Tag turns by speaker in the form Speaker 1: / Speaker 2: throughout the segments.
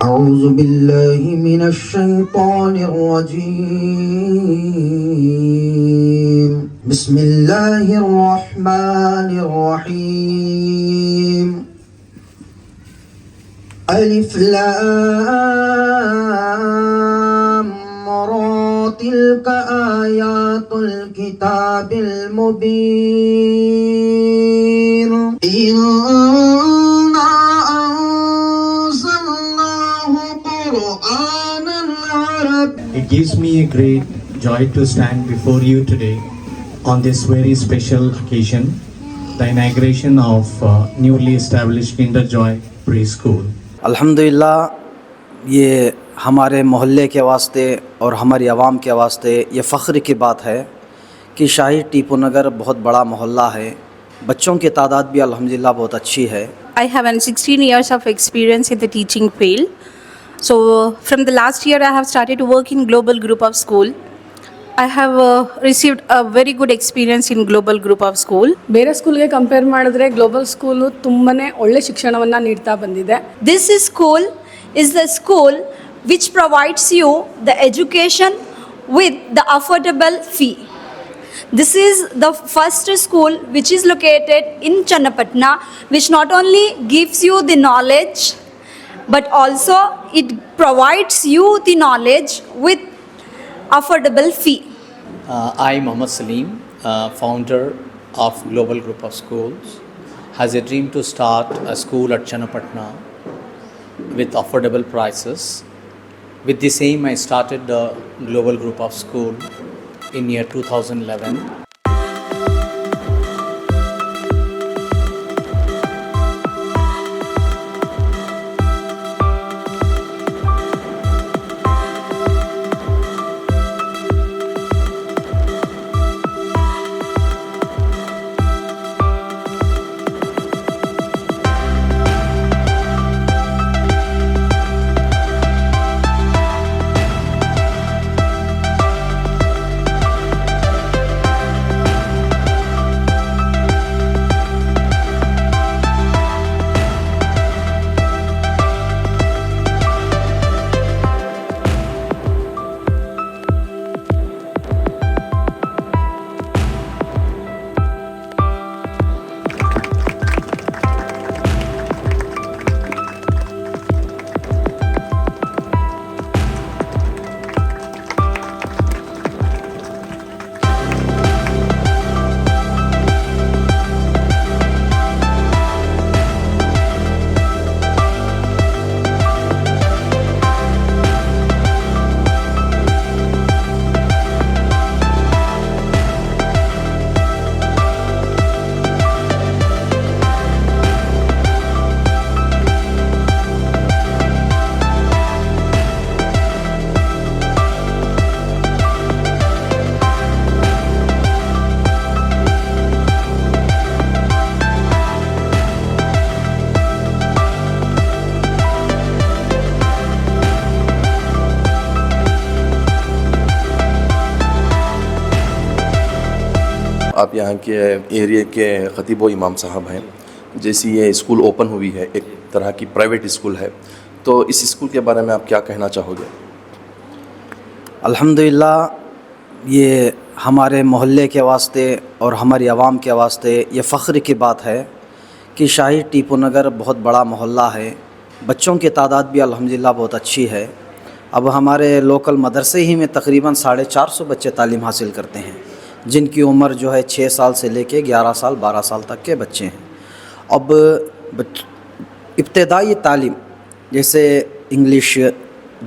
Speaker 1: أعوذ بالله من الشيطان الرجيم بسم الله الرحمن الرحيم ألف لام را تلك آيات الكتاب المبين إنا أنزلناه قرآنا عربيا.
Speaker 2: It gives me a great joy to stand before you today on this very special occasion, the inauguration of newly established Kinder Joy Preschool.
Speaker 3: الحمدللہ یہ ہمارے محلے کے واسطے اور ہماری عوام کے واسطے یہ فخر کی بات ہے کہ شاہی ٹیپو نگر بہت بڑا محلہ ہے، بچوں کی تعداد بھی الحمدللہ بہت اچھی ہے۔
Speaker 4: I have 16 years of experience in the teaching field. So from the last year I have started to work in global group of school. I have received a very good experience in global group of school.
Speaker 5: ಬೇರೆ ಸ್ಕೂಲ್ಗೆ compare ಮಾಡಿದ್ರೆ global school ತುಂಬನೇ ಒಳ್ಳೆ ಶಿಕ್ಷಣವನ್ನು ನೀಡ್ತಾ ಬಂದಿದೆ.
Speaker 6: This school is the school which provides you the education with the affordable fee. This is the first school which is located in Channapatna, which not only gives you the knowledge but also it provides you the knowledge with affordable fee.
Speaker 7: I, Mohammad Salim, founder of Global Group of Schools, has a dream to start a school at Channapatna with affordable prices. With this aim, I started the Global Group of School in year 2011.
Speaker 8: آپ یہاں کے area کے خطیب و امام صاحب ہیں، جیسی یہ اسکول اوپن ہوئی ہے، ایک طرح کی پرائیویٹ اسکول ہے، تو اس اسکول کے بارے میں آپ کیا کہنا چاہو گے؟
Speaker 3: الحمدللہ یہ ہمارے محلے کے واسطے اور ہماری عوام کے واسطے یہ فخر کی بات ہے کہ شاہی ٹیپو نگر بہت بڑا محلہ ہے، بچوں کی تعداد بھی الحمدللہ بہت اچھی ہے۔ اب ہمارے لوکل مدرسے ہی میں تقریباً 450 بچے تعلیم حاصل کرتے ہیں، جن کی عمر جو ہے 6 سال سے لے کے 11 سال 12 سال تک کے بچے ہیں۔ اب ابتدائی تعلیم جیسے انگلش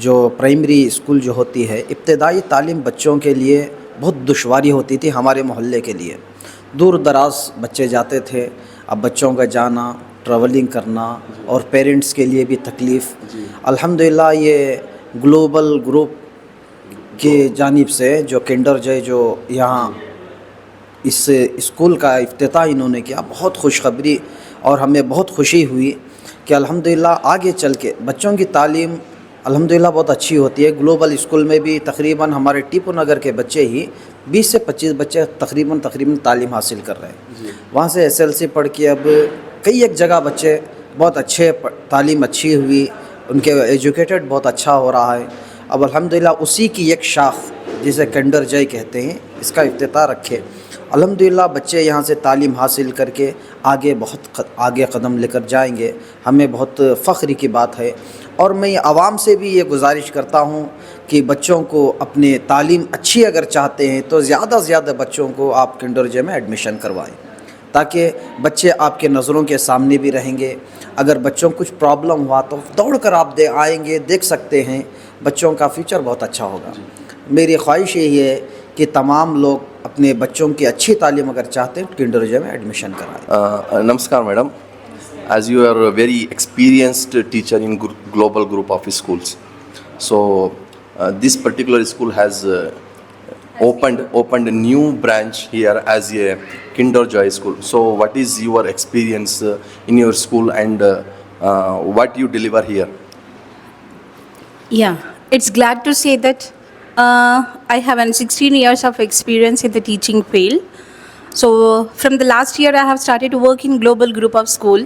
Speaker 3: جو پرائمری اسکول جو ہوتی ہے، ابتدائی تعلیم بچوں کے لیے بہت دشواری ہوتی تھی ہمارے محلے کے لیے، دور دراز بچے جاتے تھے۔ اب بچوں کا جانا، ٹریولنگ کرنا اور پیرنٹس کے لیے بھی تکلیف۔ الحمدللہ یہ گلوبل گروپ کی جانب سے جو کنڈر جوائے جو یہاں اس اسکول کا افتتاح انہوں نے کیا، بہت خوشخبری اور ہمیں بہت خوشی ہوئی کہ الحمدللہ آگے چل کے بچوں کی تعلیم الحمدللہ بہت اچھی ہوتی ہے۔ گلوبل اسکول میں بھی تقریباً ہمارے ٹیپو نگر کے بچے ہی 20 سے 25 بچے تقریباً تعلیم حاصل کر رہے ہیں۔ وہاں سے SLC پڑھ کے اب کئی ایک جگہ بچے بہت اچھے تعلیم اچھی ہوئی، उनके एजुकेटेड बहुत अच्छा हो रहा है। अब अल्हम्दुलिल्लाह उसी की एक शाख जिसे किंडर जॉय कहते हैं, इसका इफ्तिताह रखे। अल्हम्दुलिल्लाह बच्चे यहाँ से तालीम हासिल करके आगे बहुत आगे कदम लेकर जाएंगे, हमें बहुत फ़ख्र की बात है। और मैं आवाम से भी ये गुजारिश करता हूँ कि बच्चों को अपने तालीम अच्छी अगर चाहते हैं तो ज़्यादा से ज़्यादा बच्चों को आप किंडर जॉय में एडमिशन करवाएं, ताकि बच्चे आपके नज़रों के सामने भी रहेंगे। अगर बच्चों को कुछ प्रॉब्लम हुआ तो दौड़ कर आप आएंगे, देख सकते हैं, बच्चों का फ्यूचर बहुत अच्छा होगा। मेरी ख्वाहिश यही है कि तमाम लोग अपने बच्चों की अच्छी तालीम अगर चाहते हैं किंडर जॉय में एडमिशन कराएं।
Speaker 8: नमस्कार madam, as you are a very experienced teacher in global group of schools, so this particular school has opened a new branch here as a Kinder Joy school. So what is your experience in your school and what you deliver here?
Speaker 4: Yeah, it's glad to say that I have 16 years of experience in the teaching field. So from the last year I have started to work in global group of school.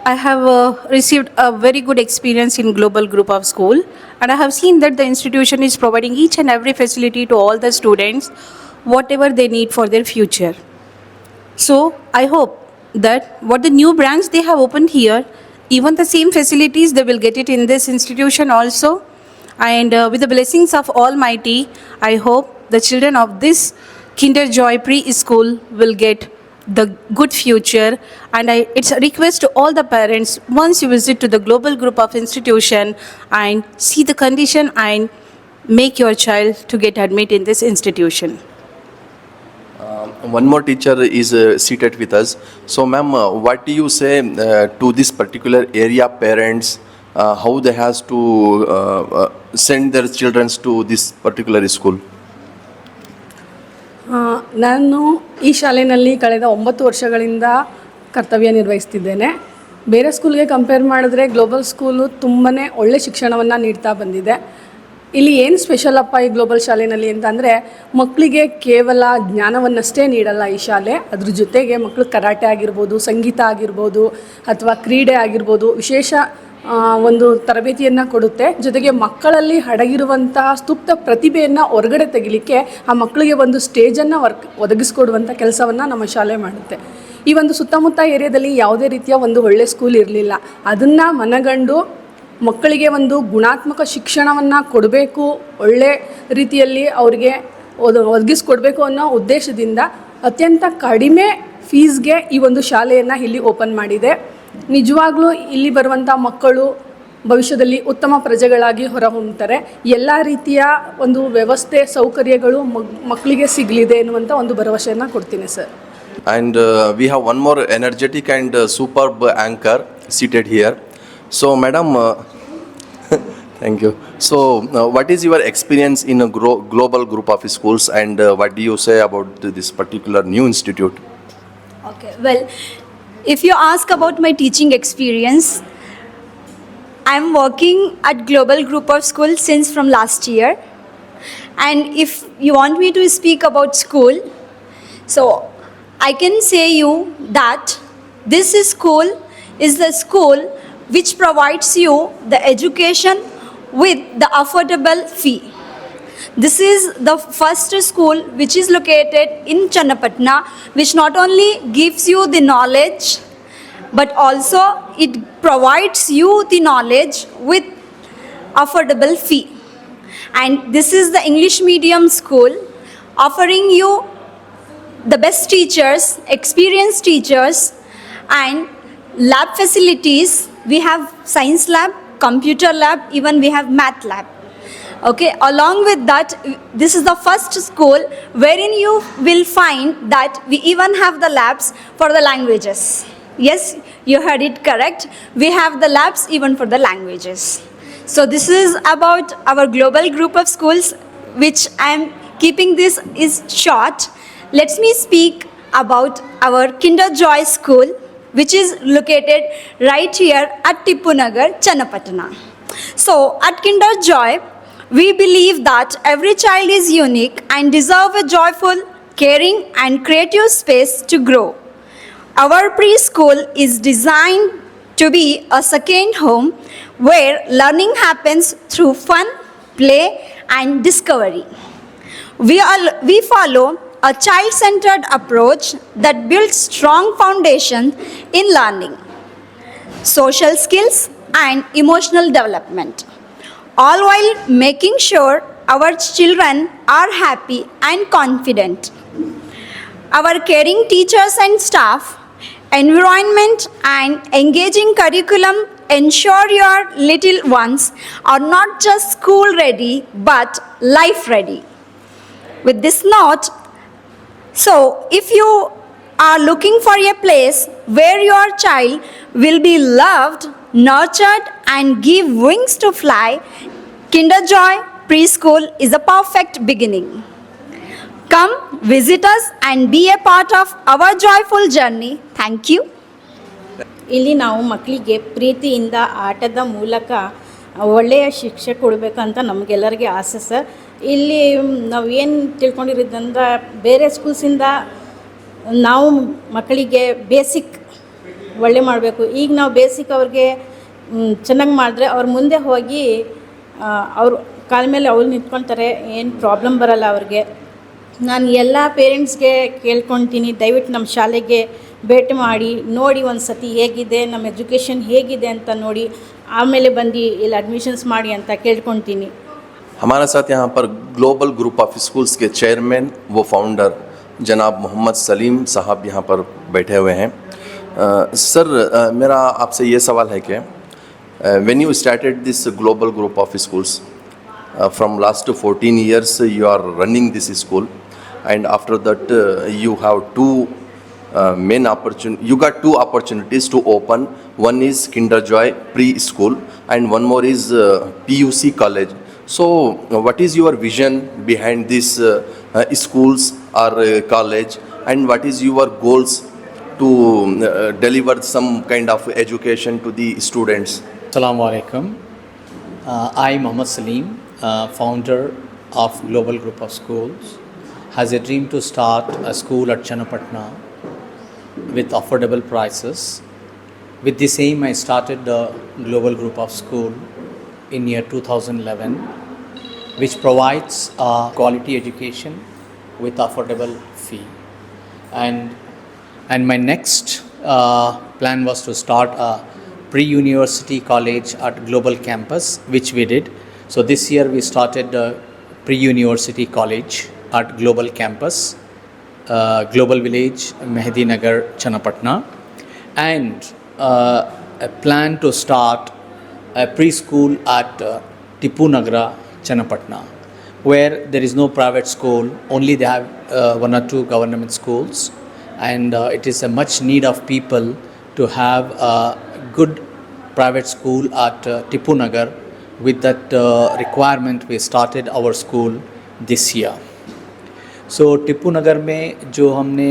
Speaker 4: I have received a very good experience in global group of school, and I have seen that the institution is providing each and every facility to all the students, whatever they need for their future. So I hope that what the new branch they have opened here, even the same facilities they will get it in this institution also. And with the blessings of Almighty, I hope the children of this Kinder Joy Preschool will get the good future. And it's a request to all the parents, once you visit to the global group of institution and see the condition and make your child to get admit in this institution.
Speaker 8: One more teacher is seated with us. So ma'am, what do you say to this particular area parents, how they has to send their children to this particular school?
Speaker 5: ನಾನು ಈ ಶಾಲೆಯಲ್ಲಿ ಕಳೆದ 9 ವರ್ಷಗಳಿಂದ ಕರ್ತವ್ಯ ನಿರ್ವಹಿಸ್ತಿದ್ದೇನೆ. ಬೇರೆ ಸ್ಕೂಲ್ಗೆ compare ಮಾಡಿದ್ರೆ global school ತುಂಬಾ ಒಳ್ಳೆ ಶಿಕ್ಷಣವನ್ನು ನೀಡ್ತಾ ಬಂದಿದೆ. ಇಲ್ಲಿ ಏನು ಸ್ಪೆಷಲ್ ಅಪ್ಪ ಈ ಗ್ಲೋಬಲ್ ಶಾಲೆಯಲ್ಲಿ ಅಂತಂದರೆ, ಮಕ್ಕಳಿಗೆ ಕೇವಲ ಜ್ಞಾನವನ್ನಷ್ಟೇ ನೀಡಲ್ಲ ಈ ಶಾಲೆ, ಅದ್ರ ಜೊತೆಗೆ ಮಕ್ಕಳು ಕರಾಟೆ ಆಗಿರ್ಬೋದು, ಸಂಗೀತ ಆಗಿರ್ಬೋದು, ಅಥವಾ ಕ್ರೀಡೆ ಆಗಿರ್ಬೋದು, ವಿಶೇಷ ಒಂದು ತರಬೇತಿಯನ್ನು ಕೊಡುತ್ತೆ. ಜೊತೆಗೆ ಮಕ್ಕಳಲ್ಲಿ ಅಡಗಿರುವಂತಹ ಸುಪ್ತ ಪ್ರತಿಭೆಯನ್ನು ಹೊರಗಡೆ ತೆಗಿಲಿಕ್ಕೆ ಆ ಮಕ್ಕಳಿಗೆ ಒಂದು ಸ್ಟೇಜನ್ನು ಒದಗಿಸ್ಕೊಡುವಂಥ ಕೆಲಸವನ್ನು ನಮ್ಮ ಶಾಲೆ ಮಾಡುತ್ತೆ. ಈ ಒಂದು ಸುತ್ತಮುತ್ತ ಏರಿಯಾದಲ್ಲಿ ಯಾವುದೇ ರೀತಿಯ ಒಂದು ಒಳ್ಳೆ ಸ್ಕೂಲ್ ಇರಲಿಲ್ಲ. ಅದನ್ನು ಮನಗಂಡು ಮಕ್ಕಳಿಗೆ ಒಂದು ಗುಣಾತ್ಮಕ ಶಿಕ್ಷಣವನ್ನು ಕೊಡಬೇಕು, ಒಳ್ಳೆ ರೀತಿಯಲ್ಲಿ ಅವರಿಗೆ ಒದಗಿಸ್ಕೊಡ್ಬೇಕು ಅನ್ನೋ ಉದ್ದೇಶದಿಂದ ಅತ್ಯಂತ ಕಡಿಮೆ ಫೀಸ್ಗೆ ಈ ಒಂದು ಶಾಲೆಯನ್ನು ಇಲ್ಲಿ ಓಪನ್ ಮಾಡಿದೆ. ನಿಜವಾಗ್ಲೂ ಇಲ್ಲಿ ಬರುವಂಥ ಮಕ್ಕಳು ಭವಿಷ್ಯದಲ್ಲಿ ಉತ್ತಮ ಪ್ರಜೆಗಳಾಗಿ ಹೊರಹೊಮ್ಮುತ್ತಾರೆ. ಎಲ್ಲ ರೀತಿಯ ಒಂದು ವ್ಯವಸ್ಥೆ ಸೌಕರ್ಯಗಳು ಮಕ್ಕಳಿಗೆ ಸಿಗಲಿದೆ ಎನ್ನುವಂಥ ಒಂದು ಭರವಸೆಯನ್ನು ಕೊಡ್ತೀನಿ sir.
Speaker 8: And we have one more energetic and superb anchor seated here. So madam, thank you. So what is your experience in a global group of schools and what do you say about this particular new institute?
Speaker 6: Okay, well, if you ask about my teaching experience, I'm working at Global Group of School since from last year. And if you want me to speak about school, so I can say you that this school is the school which provides you the education with the affordable fee. This is the first school which is located in Channapatna, which not only gives you the knowledge, but also it provides you the knowledge with affordable fee. And this is the English medium school offering you the best teachers, experienced teachers, and lab facilities. We have science lab, computer lab, even we have math lab. Okay, along with that, this is the first school wherein you will find that we even have the labs for the languages. Yes, you heard it correct. We have the labs even for the languages. So this is about our global group of schools, which I am keeping this is short. Let me speak about our Kinder Joy school, which is located right here at Tipu Nagar, Channapatna. So at Kinder Joy, we believe that every child is unique and deserve a joyful, caring and creative space to grow. Our preschool is designed to be a second home where learning happens through fun, play, and discovery. We follow a child-centered approach that builds strong foundations in learning, social skills, and emotional development, all while making sure our children are happy and confident. Our caring teachers and staff, environment, and engaging curriculum ensure your little ones are not just school ready but life ready. With this note, so if you are looking for a place where your child will be loved, nurtured, and give wings to fly, Kinder Joy Preschool is a perfect beginning. Come visit us and be a part of our joyful journey. Thank you.
Speaker 9: ಇಲ್ಲಿ ನಾವು ಮಕ್ಕಳಿಗೆ ಪ್ರೀತಿಯಿಂದ ಆಟದ ಮೂಲಕ ಒಳ್ಳೆಯ ಶಿಕ್ಷೆ ಕೊಡಬೇಕಂತ ನಮಗೆಲ್ಲರಿಗೆ ಆಸೆ ಸರ್. ಇಲ್ಲಿ ನಾವು ಏನು ತಿಳ್ಕೊಂಡಿರೋದಂದ್ರೆ ಬೇರೆ ಸ್ಕೂಲ್ಸಿಂದ ನಾವು ಮಕ್ಕಳಿಗೆ ಬೇಸಿಕ್ ಒಳ್ಳೆ ಮಾಡಬೇಕು. ಈಗ ನಾವು ಬೇಸಿಕ್ ಅವ್ರಿಗೆ ಚೆನ್ನಾಗಿ ಮಾಡಿದ್ರೆ ಅವ್ರು ಮುಂದೆ ಹೋಗಿ ಅವ್ರ ಕಾಲ ಮೇಲೆ ಅವ್ರು ನಿಂತ್ಕೊಳ್ತಾರೆ, ಏನು ಪ್ರಾಬ್ಲಮ್ ಬರಲ್ಲ ಅವ್ರಿಗೆ. ನಾನು ಎಲ್ಲ ಪೇರೆಂಟ್ಸ್ಗೆ ಕೇಳ್ಕೊಳ್ತೀನಿ, ದಯವಿಟ್ಟು ನಮ್ಮ ಶಾಲೆಗೆ ಭೇಟಿ ಮಾಡಿ ನೋಡಿ ಒಂದು ಸತಿ ಹೇಗಿದೆ, ನಮ್ಮ ಎಜುಕೇಷನ್ ಹೇಗಿದೆ ಅಂತ ನೋಡಿ ಆಮೇಲೆ ಬಂದು ಇಲ್ಲಿ ಅಡ್ಮಿಷನ್ಸ್ ಮಾಡಿ ಅಂತ ಕೇಳ್ಕೊಳ್ತೀನಿ.
Speaker 8: हमारे साथ यहाँ पर ग्लोबल ग्रुप ऑफ स्कूल्स के चेयरमैन व फाउंडर जनाब मोहम्मद सलीम साहब यहाँ पर बैठे हुए हैं. सर, मेरा आपसे ये सवाल है कि when you started this global group of schools, from last 14 years you are running this school, and after that you have you got two opportunities to open. One is Kinder Joy Preschool and one more is PUC College. So what is your vision behind these schools or college, and what is your goals to deliver some kind of education to the students?
Speaker 7: Assalamu alaikum. I, Mohammad Salim, founder of Global Group of Schools, has a dream to start a school at Channapatna with affordable prices. With this aim, I started the Global Group of School in year 2011, which provides quality education with affordable fee. And my next plan was to start a pre-university college at Global Campus, which we did. So this year we started the pre-university college at Global Campus, Global Village, Mehdi Nagar, Channapatna, and a plan to start a preschool at Tipu Nagra, Channapatna, where there is no private school, only they have one or two government schools, and it is a much need of people to have a good private school at Tipu Nagar. With that requirement, we started our school this year. So Tipu Nagar में जो हमने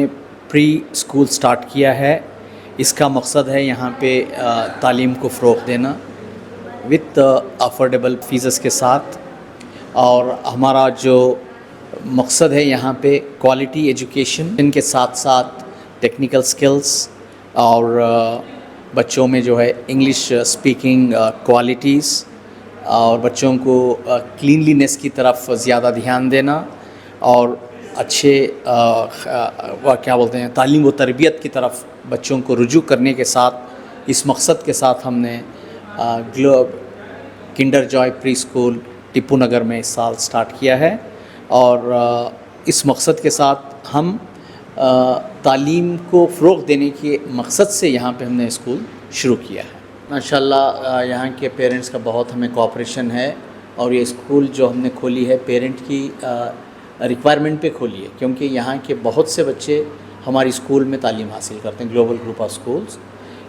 Speaker 7: pre school start किया है, इसका मकसद है यहाँ पे तालीम को फ़रोग़ देना विथ अफोर्डेबल फ़ीस के साथ. और हमारा जो मकसद है यहाँ पे क्वालिटी एजुकेशन, इनके साथ साथ टेक्निकल स्किल्स और बच्चों में जो है इंग्लिश स्पीकिंग क्वालिटीज़, और बच्चों को क्लीनलीनेस की तरफ ज़्यादा ध्यान देना, और अच्छे क्या बोलते हैं तालीम व तरबियत की तरफ बच्चों को रुजू करने के साथ, इस मकसद के साथ हमने Kinder Joy pre school Tipu Nagar में इस साल स्टार्ट किया है. और इस मकसद के साथ हम तालीम को फ़रोग़ देने के मकसद से यहाँ पे हमने स्कूल शुरू किया है. माशाल्लाह यहाँ के पेरेंट्स का बहुत हमें कोऑपरेशन है, और ये स्कूल जो हमने खोली है पेरेंट की रिक्वायरमेंट पे खोली है, क्योंकि यहाँ के बहुत से बच्चे हमारी स्कूल में तालीम हासिल करते हैं, ग्लोबल ग्रुप ऑफ स्कूल्स.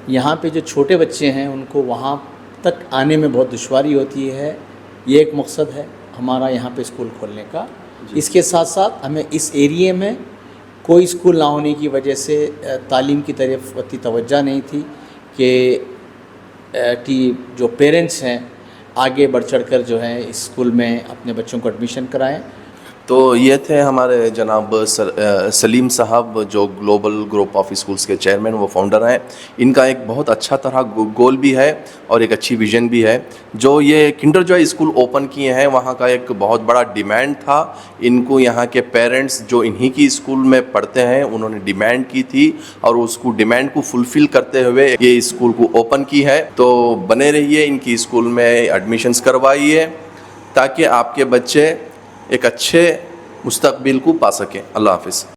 Speaker 7: यहाँ पे जो छोटे बच्चे हैं उनको वहाँ तक आने में बहुत दुश्वारी होती है. ये एक मकसद है हमारा यहाँ पे स्कूल खोलने का. इसके साथ साथ हमें इस एरिए में कोई स्कूल ना होने की वजह से तालीम की तरफ उतनी तवज्जो नहीं थी कि जो पेरेंट्स हैं आगे बढ़ चढ़ कर जो है इस स्कूल में अपने बच्चों को एडमिशन कराएं.
Speaker 8: تو یہ تھے ہمارے جناب سلیم صاحب جو گلوبل گروپ آف اسکولس کے چیئرمین و فاؤنڈر ہیں. ان کا ایک بہت اچھا طرح گول بھی ہے اور ایک اچھی ویژن بھی ہے. جو یہ کنڈر جوائے اسکول اوپن کیے ہیں وہاں کا ایک بہت بڑا ڈیمانڈ تھا. ان کو یہاں کے پیرنٹس جو انہی کی اسکول میں پڑھتے ہیں انہوں نے ڈیمانڈ کی تھی اور اس کو ڈیمانڈ کو فلفل کرتے ہوئے یہ اسکول کو اوپن کی ہے. تو بنے رہیے ان کی اسکول میں ایڈمیشنز کروائیے تاکہ آپ کے بچے ایک اچھے مستقبل کو پا سکیں. اللہ حافظ.